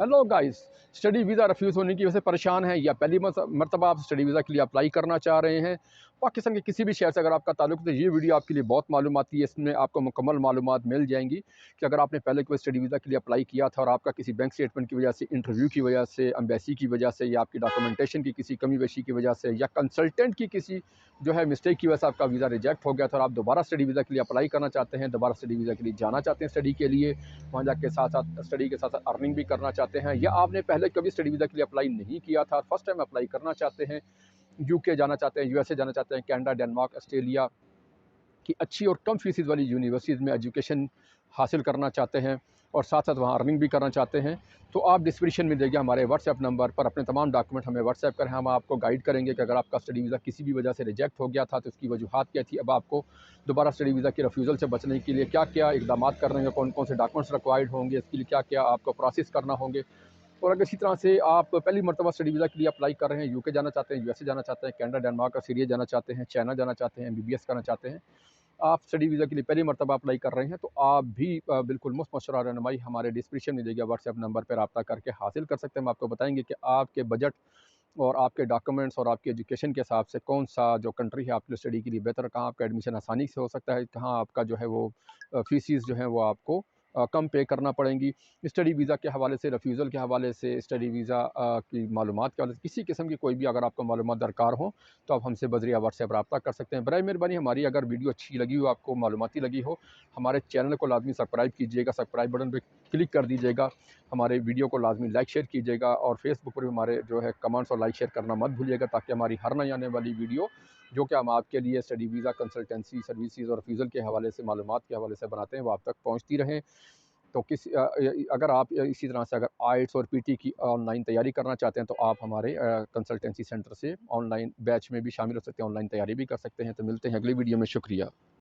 Hello guys, study visa refuse होने की वजह से परेशान हैं या पहली मरतबा आप स्टडी वीज़ा के लिए अप्लाई करना चाह रहे हैं। पाकिस्तान के किसी भी शहर से अगर आपका ताल्लुक है तो ये वीडियो आपके लिए बहुत मालूमाती है। इसमें आपको मुकम्मल मालूमात मिल जाएंगी कि अगर आपने पहले कोई स्टडी वीज़ा के लिए अप्लाई किया था और आपका किसी बैंक स्टेटमेंट की वजह से, इंटरव्यू की वजह से, एम्बेसी की वजह से या आपकी डॉक्यूमेंटेशन की किसी कमी पेशी की वजह से या कंसल्टेंट की किसी जो है मिस्टेक की वजह से आपका वीज़ा रिजेक्ट हो गया था और आप दोबारा स्टडी वीज़ा के लिए अप्लाई करना चाहते हैं, दोबारा स्टडी वीज़ा के लिए जाना चाहते हैं स्टडी के लिए, वहाँ जाके साथ साथ स्टडी के साथ साथ अर्निंग भी करना चाहते हैं, या आपने पहले कभी स्टडी वीज़ा के लिए अप्लाई नहीं किया था, फर्स्ट टाइम अप्लाई करना चाहते हैं, यूके जाना चाहते हैं, यूएसए जाना चाहते हैं, कनाडा, डेनमार्क, ऑस्ट्रेलिया की अच्छी और कम फीसिस वाली यूनिवर्सिटीज़ में एजुकेशन हासिल करना चाहते हैं और साथ साथ वहाँ अर्निंग भी करना चाहते हैं, तो आप डिस्क्रिप्शन में देखिए हमारे व्हाट्सएप नंबर पर अपने तमाम डॉक्यूमेंट हमें व्हाट्सएप करें। हम आपको गाइड करेंगे कि अगर आपका स्टडी वीज़ा किसी भी वजह से रिजेक्ट हो गया था तो उसकी वजूहत क्या थी, अब आपको दोबारा स्टडी वीज़ा के रिफ्यूज़ल से बचने के लिए क्या क्या इकदाम करने हैं, कौन कौन से डॉक्यूमेंट्स रिक्वायर्ड होंगे, इसके लिए क्या क्या आपको प्रोसेस करना होंगे। और अगर इसी तरह से आप पहली मरतबा स्टडी वीज़ा के लिए अप्लाई कर रहे हैं, यूके जाना चाहते हैं, यूएसए जाना चाहते हैं, कनाडा, डेनमार्क, ऑस्ट्रेलिया जाना चाहते हैं, चाइना जाना चाहते हैं, एमबीबीएस करना चाहते हैं, आप स्टडी वीज़ा के लिए पहली मरतबा अप्लाई कर रहे हैं, तो आप भी बिल्कुल मुफ्त मशवरा रहनुमाई हमारे डिस्क्रिप्शन में दिए व्हाट्सएप नंबर पर रब्ता करके हासिल कर सकते हैं। हम आपको बताएंगे कि आपके बजट और आपके डॉक्यूमेंट्स और आपकी एजुकेशन के हिसाब से कौन सा जो कंट्री है आपके स्टडी के लिए बेहतर, कहाँ आपका एडमिशन आसानी से हो सकता है, कहाँ आपका जो है वो फीसिस जो है वो आपको कम पे करना पड़ेंगी। स्टडी वीज़ा के हवाले से, रिफ्यूज़ल के हवाले से, स्टडी वीज़ा की मालूमात के हवाले से, किसी किस्म की कोई भी अगर आपको मालूमात दरकार हो तो आप हमसे बज़रिया व्हाट्सएप रब्ता कर सकते हैं। बराए मेहरबानी हमारी अगर वीडियो अच्छी लगी हो, आपको मालूमाती लगी हो, हमारे चैनल को लाजमी सब्सक्राइब कीजिएगा, सब्सक्राइब बटन पर क्लिक कर दीजिएगा, हमारे वीडियो को लाजमी लाइक शेयर कीजिएगा और फेसबुक पर भी हमारे जो है कमेंट्स और लाइक शेयर करना मत भूलिएगा, ताकि हमारी हर नई आने वाली वीडियो जो कि हम आपके लिए स्टडी वीज़ा, कंसल्टेंसी सर्विसेज और रिफ्यूज़ल के हवाले से, मालूमात के हवाले से बनाते हैं, वो आप तक पहुँचती रहें। तो अगर आप इसी तरह से अगर आइल्स और पीटी की ऑनलाइन तैयारी करना चाहते हैं तो आप हमारे कंसल्टेंसी सेंटर से ऑनलाइन बैच में भी शामिल हो सकते हैं, ऑनलाइन तैयारी भी कर सकते हैं। तो मिलते हैं अगली वीडियो में, शुक्रिया।